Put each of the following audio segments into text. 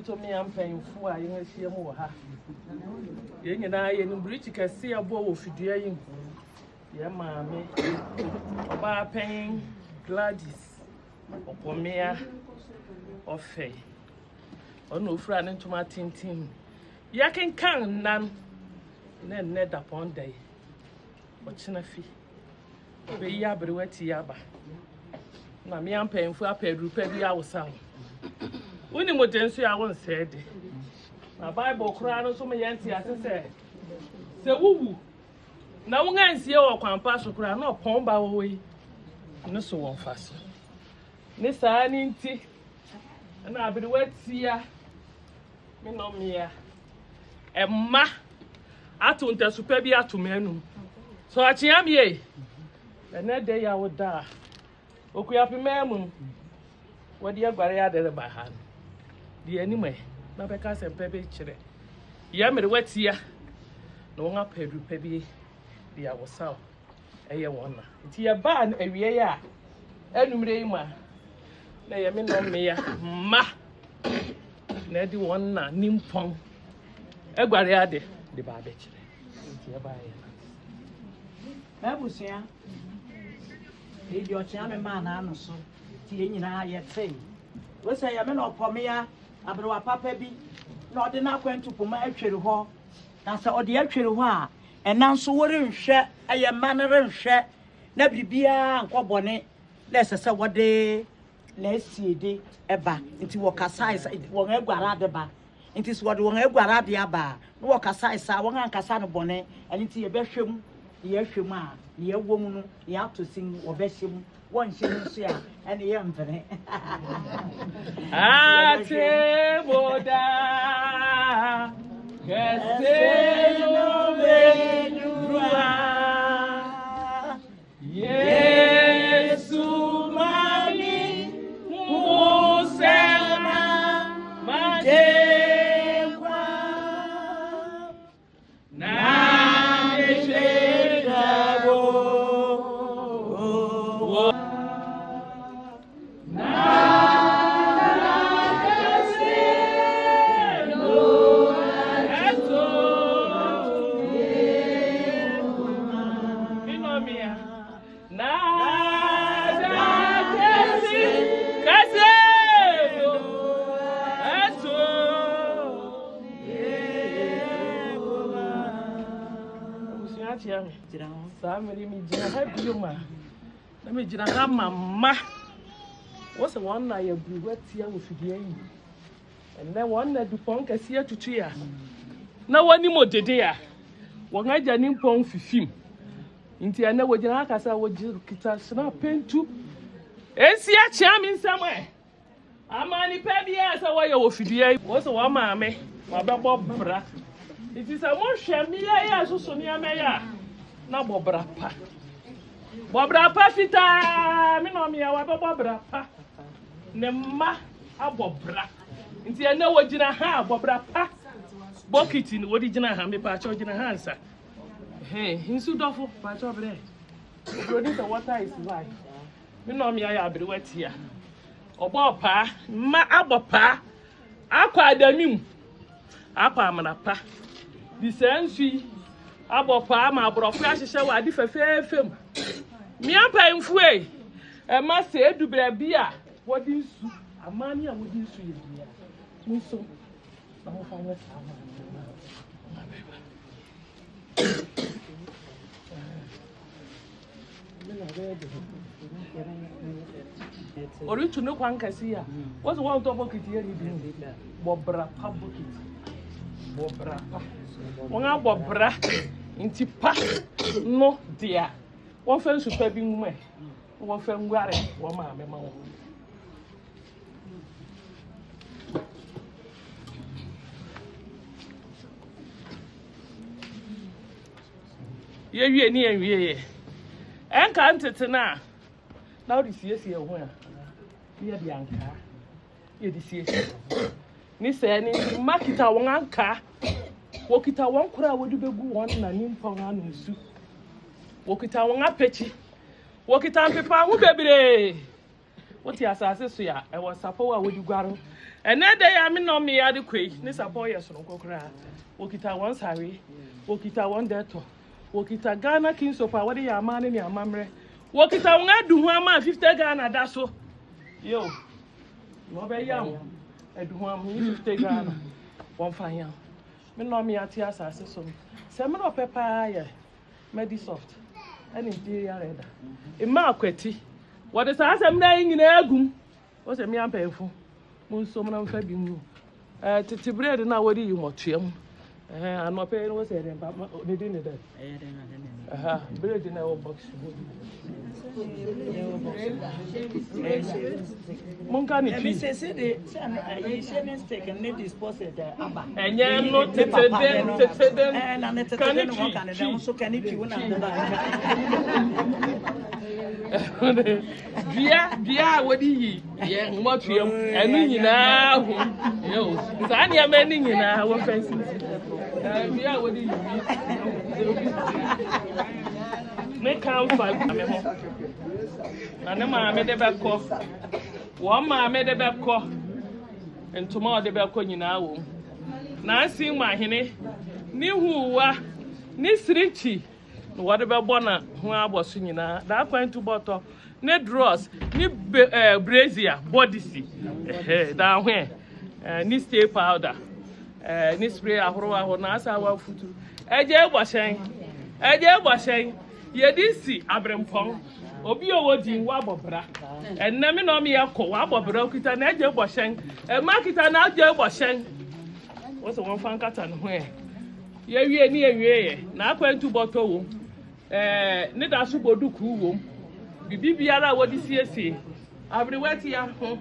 to me am paying for I in a more ha. Yen and I in British can see a bow of Fidia. Yeah, mammy. About paying Gladys, Opomea, Offei. Oh, no, friend into my tin. Yakin can none. Then net upon day. Watching a fee. Be Abrewatia. Na me am paying for a paid rupee ourselves. When you would answer, I won't say it. My Bible crown so many auntie as I said. So, woo. Now, when I see your compass, crown no pond by way. No so one fast. Miss Annie, and I'll be the wet seer. Me no me. Emma, I don't tell Superbia to menu. So I am ye. The next day I would die. Okay, happy memu. What dear barrier there by hand? The anyway, my becas and pebby chile. Yam the wet here. No one up head with pebby. The hour south. A year one. It's your barn a year. Anyway, ma. Nay, I mean, no me. Ma. Neddy one nimpong. A barrier the barbage. It's your by. Babusia. Your chairman man, I'm so. Tina, yet say. We say, I'm not Opomea, Abrewatia baby. No, they're not going to Opomea actually hall. That's all the actually war. And now so what in share, a manner and share. Never be a bonnet. Let's say what they let's see the eba into walk size. It won't ever at the bar. It is what won't ever at the bar. Walk size, I won't cassano bonnet, and it's a bedroom. Yes, you ma, your woman, you have to sing or beshim, one shilling share, and the emperor. Ah, Boda, Casino, yes, Mami, Musema, Madewa, Sammy, me, Jina, let me Jina, Mamma. What's the one I wet here with the aim? And then one that Dupont is here to cheer. No one more dear. One I didn't pong for him. Into I know what Janaka would just not paint to. And see a charming somewhere. I'm only pebby as a way of the was a one mammy, my Bob Bra. It is a more shammy, I also near Maya. Na bobrapa fita me no me awa bobrapa ne ma abobra nti ene wo gina ha bobrapa bokiti ni wodi gina ha me pa cha gina ha nsa hinsu dofo pa cha bre produce water is life me no me aya Abrewatia obopa ma abopa akwa adamim akwa amanapa di sensu Abopa ma brofo ahihye wa adi fefefem mi ampa mfue e ma se edubra bia wodi nsu amani a wodi nsu ye bia nso na ho fa nyɛ sa ma ori tunu kwan kasi ya wo so won to bokiti ye ni bi bobra pa bokiti bobra pa won abobra inti pa no dia won fa nsupa bi mu e won fa ngware wo ma me ma wo ye wie ni enwie ye enka ntete na wo di siesie ho a ye di anka ye di siesie ni se ni makita won anka wokita won kura wodi begu won na nimpon anu nsu wokita won apechi wokita mpepa hu bebre woti asase so ya e wo sapo wa wodi gwaro Another day, I mean, no me adequate. This a boy, yes, no cocra. Wokita one sorry, Wokita one deto, Wokita Ghana King so far. What are your man in your mamre? Wokita one do one man 50 Ghana, that's so. Yo, no be young. I do one 50 Ghana. One fine young. Me no me at your assassin. Seminal pepper, yeah, Medisoft, and interior redder. In Marquetti, what is as I'm laying in Agum? What's a mere painful? Moon Fabian. To bread and now what do you want, Chim? I'm not paying what's it, but they didn't. Bread in our box. Moncani, he says, the mistake and need dispose it. And you're not and I'm not so can it you Dia, what do you? Yeah, what you and now? Yo, Sanya mending in our fences. Dia, what do you make count 5 and the man made a back cough. One man made a back cough, and tomorrow the back on you now. Now, see my henny, knew who were Miss Richie. What about Bonner, who I was singing that went to bottle, net draws, ni brazier, body see, down where, ni stay powder, ni spray a horror on us our foot. A jail was saying, ye did see Abrewatia, Obio was in Wabobra, and Nami no me a co Wabobra, and Edge was saying, a market and out jail was saying, what's the one fan cat and where? Ye near now went to bottle. Nida subo du ku bibi biara wodi siesie Abrewatia ho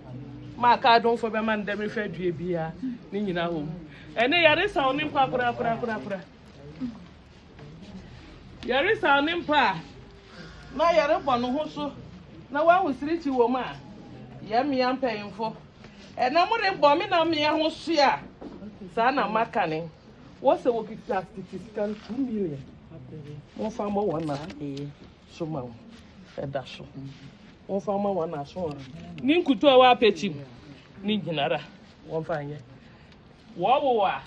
maka don fo be man dem fa due bia ni nyina ho ene yare sa onim pa kura yare sa onim pa na yare bonu ho so na wa ho sirichi wo ma ya mia mpanyimfo ena mo re bo me na mia ho so a sa na maka ne wo se wo kita statistical 2 million. One farmer one so ma that's so. One farmer one so. Ninkutu awa peti ni ginara one fine. Wa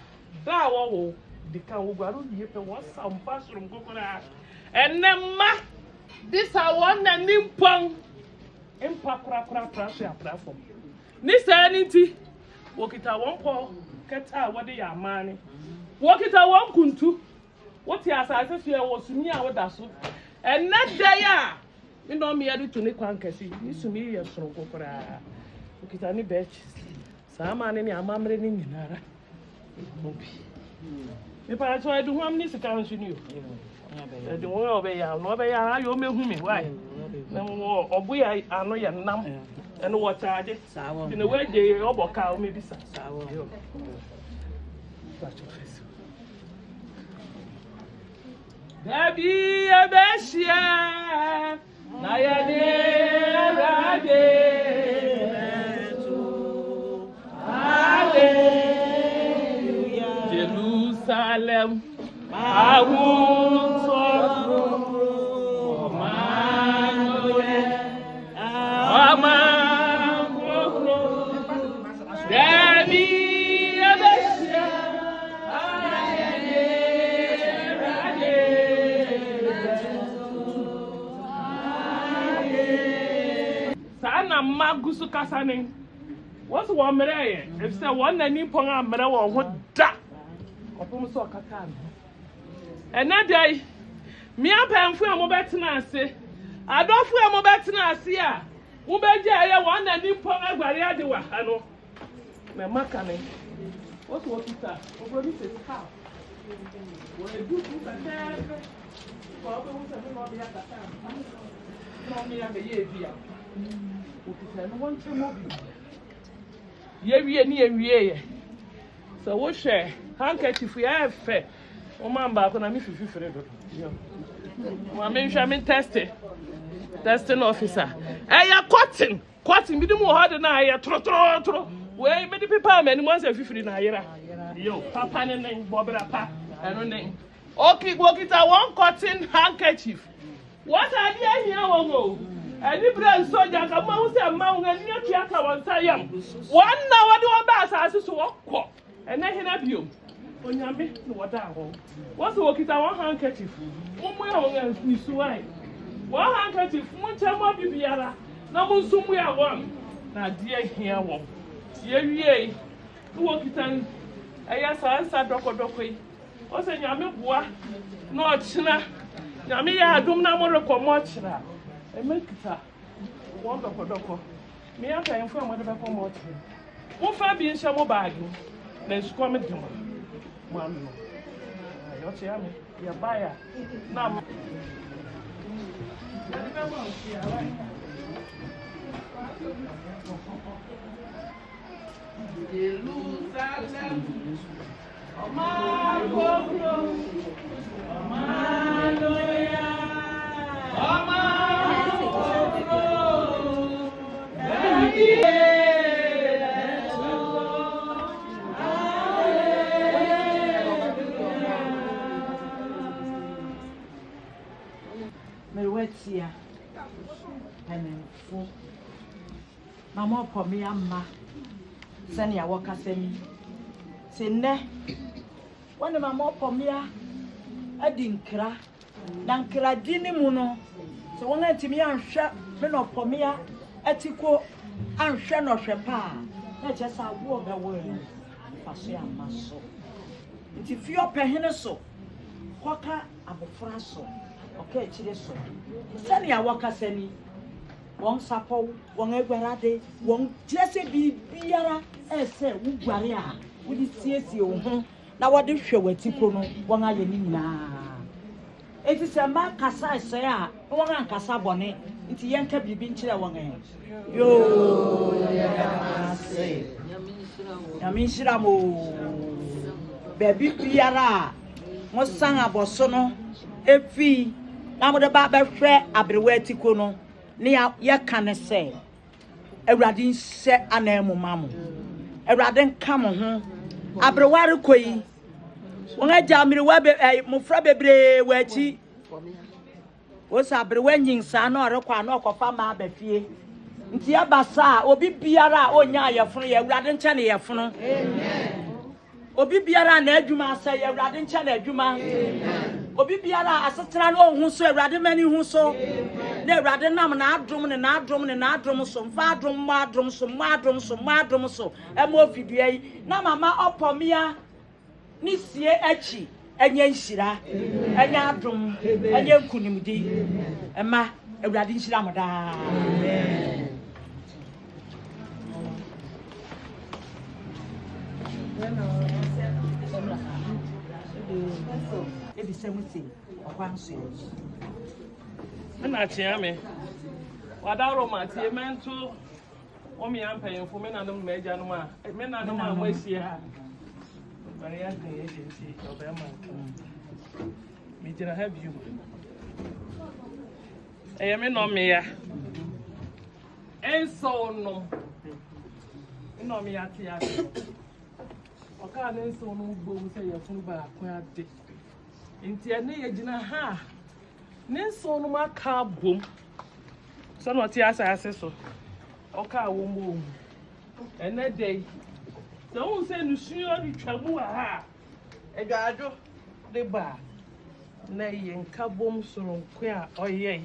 da wo the can wo gwaru die pe one some pass from kokora. Enema this a one na nimpong empa kra so platform. Ni sa nti wo kita one po keta wo de ya mane. Wo kita one kuntu. What he has I said was me and what that's so. And that day, me no me able to make one kasi. Me to me yes from kokora. Ukita ni batch. Sama ni amamre ni nyinara. Mobi. Me pa so I do am ni sika nso ni o. E do won obe ya, no obe ya ayo mehu me why. Na mo obu ya ano ya nam. E no what charge. Sawo. You know where dey oboka o me bisa. Sawo. Baby, Abrewatia, Nayade, Rade, Hallelujah, Jerusalem, Magusu Kasaning. What's one mere? If say one name pong a mere or what da? Opomea Katan. And that day, me up and for a mobetina say, I don't feel a mobetina see ya. Ubeja, one name pong a barrier de Wahano. Me Macane. What was it? What is it? How? When you do that, for so what share handkerchief we have fair. O man back on me 50 I mean testing officer. Hey, ya cotton me do more hard na ya tro. Where many people many months 50 na yera. Yo, papa name Bobra pa. I don't know. Okay, go get one cotton handkerchief. What idea here won't go? Any brand soldier come out and mount and your theatre once I am. 1 hour do a bass as to walk. And I can have you. When you make what I want. What's the work is our handkerchief? One way on Miss Wine. 1 handkerchief, 1 time of Bibiara. No somewhere one. Now, dear, here one. Yea, who walk it and I answer Doko. What's in your milk? No, China. Yami, I don't know what to come much. I make it one Doko. Me, I can inform what about more. One Fabian Shamo bag. Then squam it to one. You're telling me, you're buyer. Now, Jerusalem, Abrewatia, and full. Mamma Opomea ma. Send your work as any. Say, ne. One of Mamma Opomea, I didn't cry. Nankra dini muno. So one at me and shut men Opomea, etiko, and shen or shepa. Let just a walk away. Passia maso. If you are peheneso, Quaka abofraso. Okay, chileso. Send your work as any. One sapo, one egberade, one jesse biara, say, Uguaria, with the CSO. Now what do you wear Ticono, one eye na? It is a man Cassa, say, one Cassa bonnet, it's a young cabby bin chiller one end. Yo, say, Yamishiramo, baby biara, most sang about sono, a fee, now the barber fair, Abrewatia. Near ya can say, a radin set an emo mamma. A radin come on, Abrewatia quay. When I jam me web a mufrabe wedgy was Abrewating son or a quanock of Fama Befie. Ntia basa, obi biara o nya ya funu ya radin ncha na ya funu. Obi biara na adwuma say ya radin ncha na adwuma. Obi biara asetena no hu so Awurade mani hu so na Awurade nam na adrom ne na adrom ne na adrom so mfa adrom ma adrom so ma adrom so ma adrom so e mo fidua yi na mama Opomea ni sie achi enya nhira enya adrom enya nkunimdi e ma Awurade nhira mo da amen. Ebi semuti okwanso na chiame wadaro matie mento omi ampanyefo me nanom meja no ma me nanom amwasie ha bari ya kan ye jinsi obema mi jira have you me no me ya enso no me ya tia oka na enso no gbo se ye fun ba akwan ade nti ene ye gina ha nenso no maka bom so no ti asase so oka wo mo ene dey so won se nu suyo ni twamu ha edwajo de ba na ye nka bom soronko a oye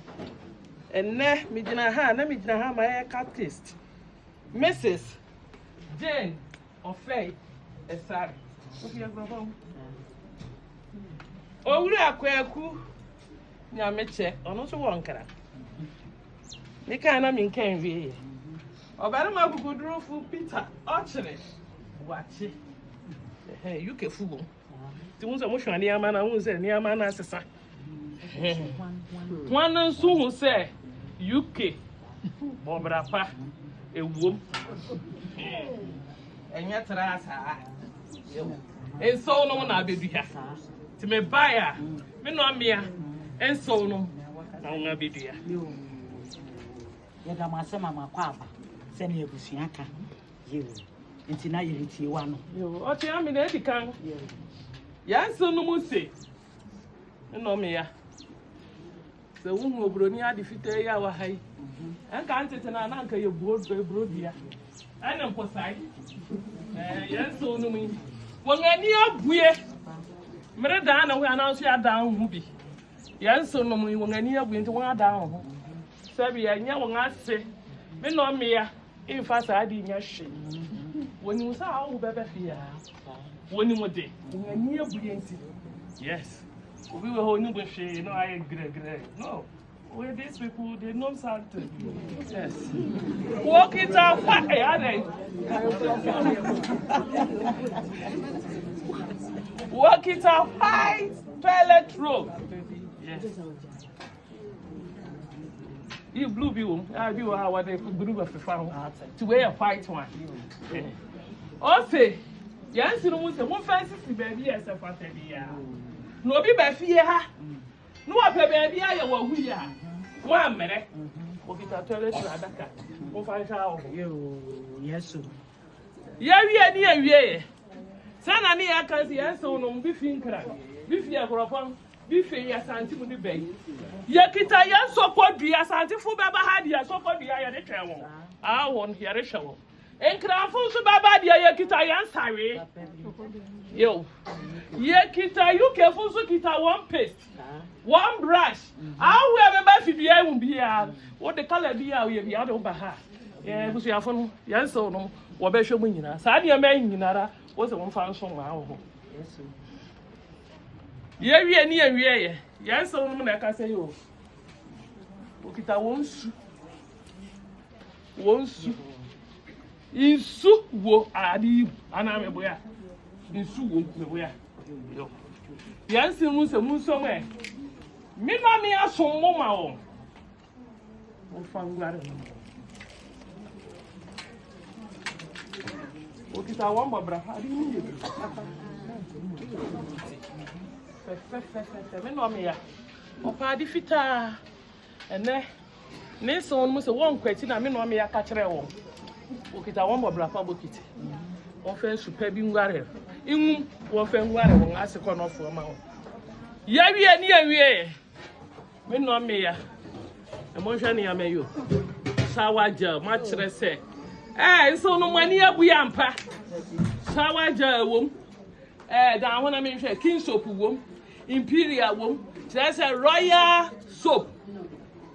ene mi gina ha na mi gina ha ma ye ka taste Mrs. Jane Offei Esari ofi agbaba owuri akwaku nyameche ono so wonkara me kan na min kan wie obere ma guguduru fu Peter ochire wache UK fugo ti won so mo hwan ni ama na won se ni ama na asesa wan nso hu se UK bobra pa ewom enya tra asa enso no na abedua ti me baya me no amia enso no na won abedua ya da masema makwaba se na ebusua ka yewu nti na yiritie wa no yo o ti ami na edikan ya enso no mu se no me ya So wo obroni ade fita ya wa hai anka antete na anka ye brodia ana mposai yenso no mi wongani abue mere da na ho ananso ya da ho bi yenso no mi wongani abue nti won ada ho sabi ya nya won ase me no me ya infa sa ade nya hwe woni musa awu bebe fia woni mode wongani abue nti yes we were holding with she, no, I agree. No, with these people, they know something. Yes. Walk it out. Walk it out. High toilet roll. Yes. You blue bill. I do how they put blue of the farm to wear a white one. Offei, yes, you know, one fancy baby as a father. No be by fear ha. No a baby I wa hu ya. One minute. Okita toilet adaka. Mo fa sha o. Yes so. Ya wi ani awie. Sana ni aka si enso no bi fi nkra. Bi fi akoropon. Bi fi ya santi mu ni bai. Ya kita ya sokwadua santi fu baba ha dia sokwadua ya de twewon. Ah won ya re hwewo. Enkra fu so baba dia ya kita ya nsawe. Yo. Ye kita you careful so kita one paste. One brush. How we remember fi bia won bia. What the color bia we bia do ba ha. Busu ya fo ya nso no wo be hwe mu nyina. Sa de ma nyinara wo se won fa nso ma wo ho. Yes. Ye wie ni awie ye. Ya nso no na ka say yo. O kita wonsu. Wonsu. Insu wo adi ana me boya. Insu wo me boya. Yansi munso me. Mi ma mi asom mo ma wo. O fangare. O kita won babra ari ni. Fe me no me ya. O pa di fita. Ene ne so mo se won kwati na me no me ya ka kire wo. O kita won babra pa bokiti. O fe super bi ngare. Inwu wo fe ngare won asiko no fo ma wo. Ya wie ni awie. Me no me ya. E mo hwe ni ya me yo. Shower gel ma kire se. So no mani abu ya mpa. Shower gel wom. Da ho na me hwe king soap wom. Imperial wom. Kire se royal soap.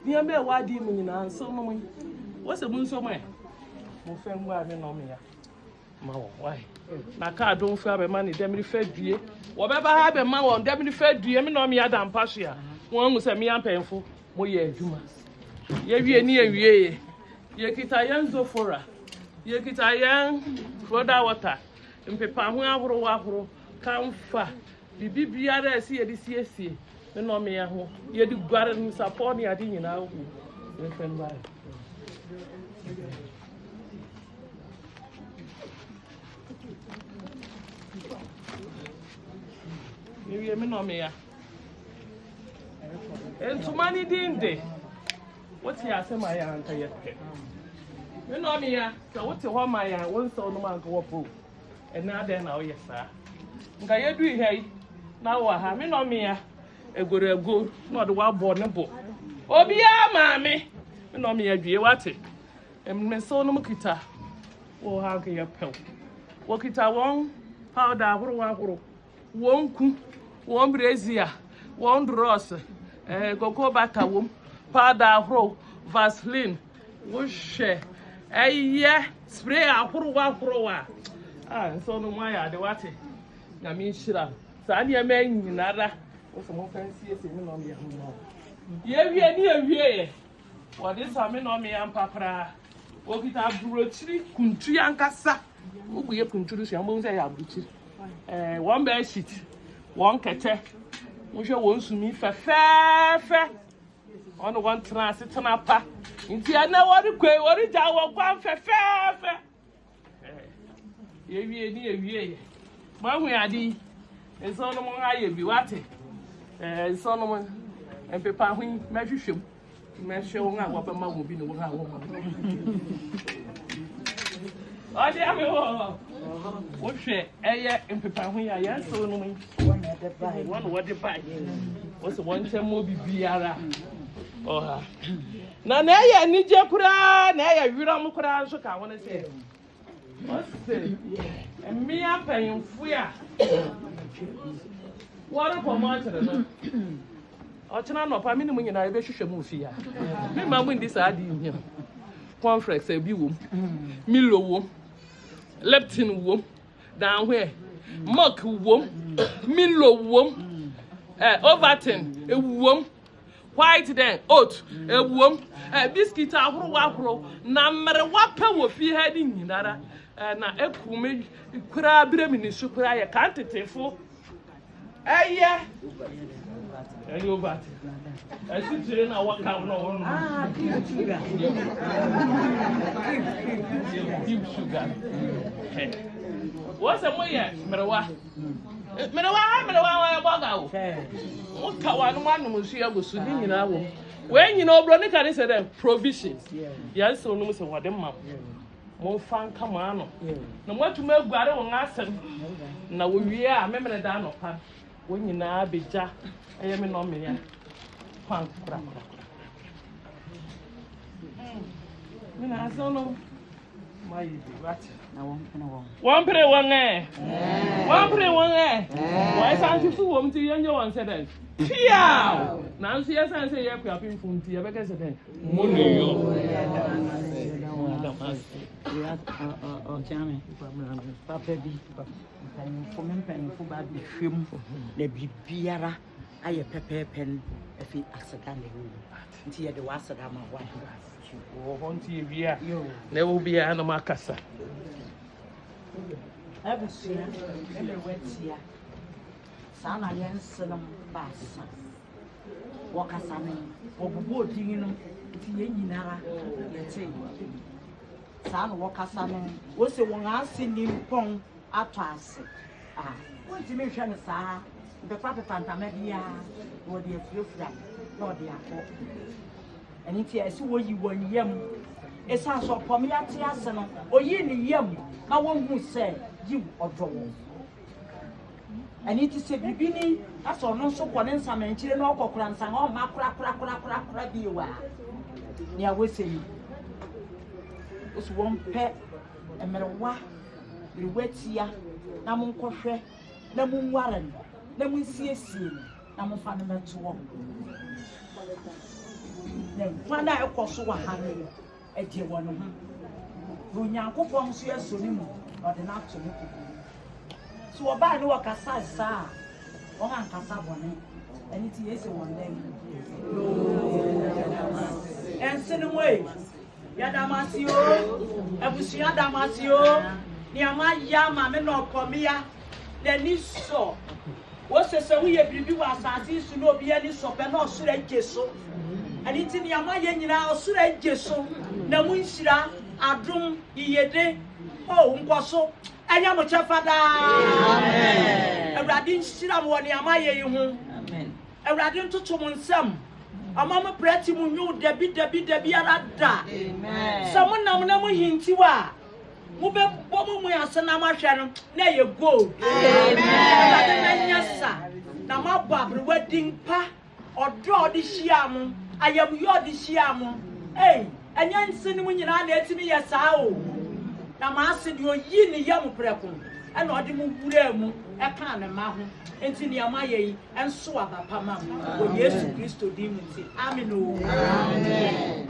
Ni am be wadi mu nyina so no mo. Wo se mu nso mo e. Mo fe ngwa me no me ya. Ma wo why? Na ka don fa be ma ni dem ri fa due. Wo be ba ha be ma won dem ri fa due me no me ya da mpa so ya. Won hu se me ya mpenfo mo ye adwuma. Ye wie ni awie ye. Ye kita yan zofora. Ye kita yan soda water. Mpepa ho ahoro kamfa. Bibi biara esi ye di siesie. Me no me ya ho. Ye di guare ni support ni adi nyina ho. Ye fen ba. Ye me no me ya. Entumani dinde. What ya say my anta yet? Me no me ya. So what ho my ya won so no man go po. And now then now yes sir. Nka ye du hei na wo ha me no me ya. Ego no de wa bo ne bo. Obi a ma me. Me no me ya due wate. Me so no kita. Wo ha ke ya pel. Wo kita won powder ahoro. Won ku, won brazier, won dross. Cocoa butter wom. Powder ahoro, Vaseline. Wo hwe. Spray ahoro wa. So no my ya de wate. Na me shira. Sa ne ma nyinara. Wo so mo fancy ese me no me ya ho. Ye wie ni awie. Wo de sa me no me ya mpapra. Wo kita burochiri kuntu yankasa. Wo ku ye kuntu so mo nse ya burochiri. One bed sheet. One kete. Wo hwe won sumi fefefe. On one transit na pa. Nti ana wori ja wo kwan fefefe. Ye wie ni awie. Ma hu adi. Enso no mo aye bi wate. Enso no mo empepa hu mehwehwem. Mehwe wo nga wo ba ma wo bi no wo nga wo ma. Odi ame wo. Wo hwe eye empepa hu ya ya so no mo. One what the buy. What's one time mo bi biara. Oha. Na ya ni je kura na ya wira mu kura so ka wona se. Ose. Emi apanyimfu ya. Wara po ma chere no. Ochina no pa minimu nyina ebe hwehwe mu fi ya. Me ma mu ndi sa adi hia. Conference e bi wo. Milo wo. Leptin wo. Down where? Milk wo. Milo wo. Overton e wo. White then oat e wo. Biscuit ahoro na mere wape wo fi ha di nyinara. Na ekume kura bire mi ni so kura ye kan tetefo. Eye. Any over. I sit here now. What kind of deep sugar. What's a way? Merawa. Merawa, Bogao. What Kawan was here was swimming in our room. When you know, Brother can say them provisions. Yes, so no, what them mom. More fun, come on. No more to make better on us. Now we are, remember the down of her. When you know, be ja. I am in Omea. Punk, crack. I don't know. My what? One pray one air. One pray one air. Why can't you fool them to younger one said then? Pia! Nancy, yes, I say, you're clapping from Tia because of them. Money, Jamie, Papa B. For me, for baby film, the Biara. I a pepper pen if it accidentally until the was that I'm a wife. Oh, on TV, there will be an Amacasa. I will see every wet here. Sana Yanson Bass. Wakasani, or boating in Nara, let's say. San Wakasani was the one I seen him pong at us. Ah, what do you mention, sir? The Papa Pantamedia or the Afro, not the Apple. And if I see what you want, yam, a sounds of Opomea Tiasano, or yin yam, I won't who say you or draw. And it is a beginning, that's all no so one and some and children or cockran sang all macra you are. Near Wissing was one pet and Merawa, the wet here, Namun Coffre, Namun Warren. Then we see a scene. I'm a fan of to walk. Then one I also a hundred a dear one. Runyanko from Sierra Sonimo or the not to look. So a bad work as I saw. Or I'm Casabone, and it is a one day. And send away. Yadamasio, Abusia Damasio, near my yama, men of Opomea, then you saw. What's the way a baby was as is to know be any soap and not sure gesso? And it's in the Amayan now, sure gesso. No winshira, a drum, ye day. Oh, Unquasso, and I'm a chafada. A radin shiram one Amaya, amen. A radin to Tomon Sam. A mamma pretty moon, you Debbie Arada. Amen. Someone now never hint you are. Move up, we are Sanama Sharon. There you go. Amen. Yes, sir. Now, my Barbara wedding pa or draw this yam. I am your this yam. Hey, and young sin when you're not there to me, yes, oh. Now, I said you're yin young precum, and not the moon, a can of mountain, and in your Maya, and swap a pama. Oh, yes, Christo demon. Amen.